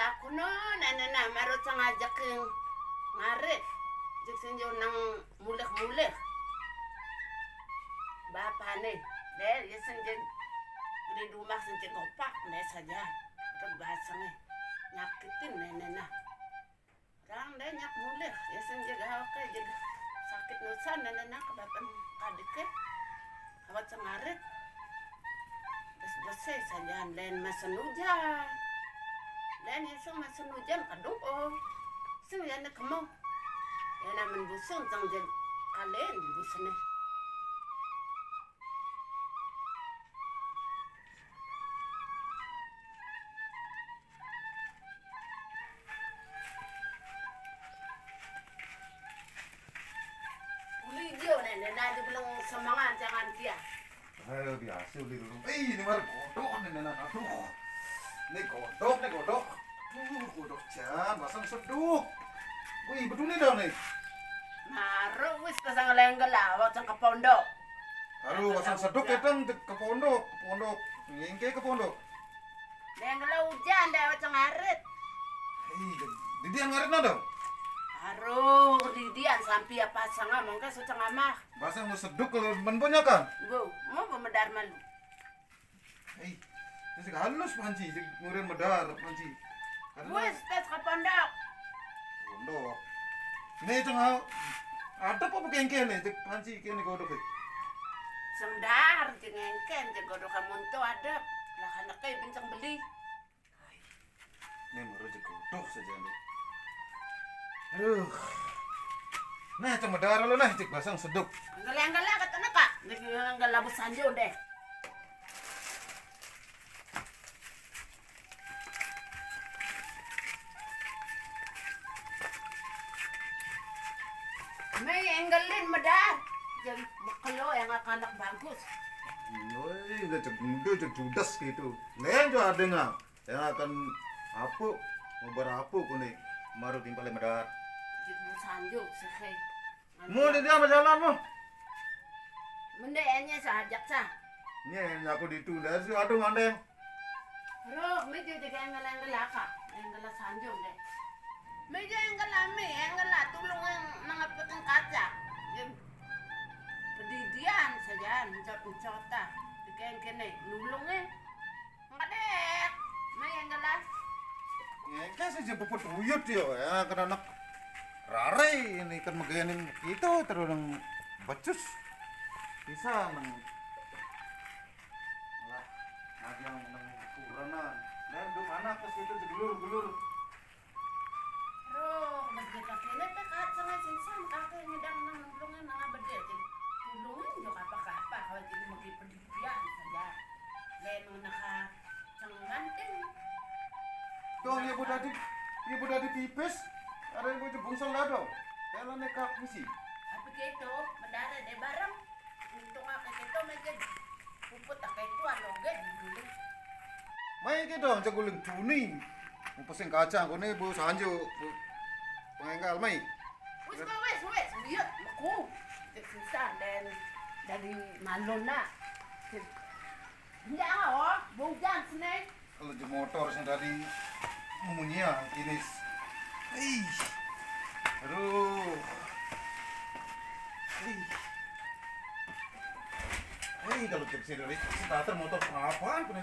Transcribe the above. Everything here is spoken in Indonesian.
aku no nana marot sang ajak yang ngarit jek senjo nang mulek-mulek bapane der ya senje di rumah senje gopak ne saja tak basang nyakitin nana orang deh nyak mulek ya senje gawe ke jadi sakit nusan nana kebapan kadike awat sang ngarit terus bersih saja lain masan hujan dan yang masih hujan kadung sing yan kemo yan naman busong sang jag kalen busane uli jo na di bilang semangat jangan kia ayo biasa uli dulu ini mah kodok nana aduh ini kodok kodok jan masang seduk wih betul nih dong nih naruh wis kasang lenggel awat sang ke pondok aduh masang seduk ketang ke pondok ngengke ke pondok lenggel hujan deh awat sang ngarit di dia ngarit nado aduh didian sampai apa sanga mongka sucang amah masang mau seduk kalau menpunya kan bu mau pemedar malu Jadi halus panci, ngurin medar panci. wis tes ke pondok Pondok. Ini cuma ada apa kengken nih, cek panci kene kodok. sendar jengengken jegodok kamu tuh ada lah anaknya bincang beli Ini baru cek kodok saja nih. Aduh. Nah, cuma medar lo nah, cek basang seduk. enggak kata kak enggak labus sanjo deh May enggalin medar jadi bekalo yang anak bagus Woi, udah cek muda, cek judas gitu. Lain juga ada nggak? Yang akan apu, mau berapu kuni, maru timpalnya medar. jadi sanjo sekhe Mau di dia jalan mau? mendeknya sajak sah Ini aku ditunda sih, aduh mandeng. Roh, meja jadi enggak kak, enggak sanjo deh. Meja enggak tulung yang mengapakan kaca. Pedidian saja, mencot-mencota. Dikain kene, nulungnya. Enggak deh, meja enggak. Ngeke sih jemput buyut yo ya, karena anak rare ini kan megayanin itu terus nang becus. Bisa nang lah, lagi yang nang kuranan. Dan du mana ke situ gelur-gelur. Roh, masjid kakeknya teh kaca nggak sinsan kakek ngedang nang nulungnya nang abade. Tulungnya juga apa-apa kalau jadi megi pedidian saja. Lain naka cang manting. Dong ibu tadi pipis, ada yang gue jebungsel lado. Kaya nekak misi. Apa gitu, mendarat deh bareng. Untung kakek itu meja puput kakek itu aloge dulu. Main ke dong ceguling cuni. Mau pesen kacang kone bu sanjo bu pengenggal mai. Wis, lihat aku. Susah dan dari Malona. Ya, oh, bukan sini. Kalau di motor sing tadi munya kinis. Hei. Aduh. Hei, kalau kecil dari starter motor apaan kene.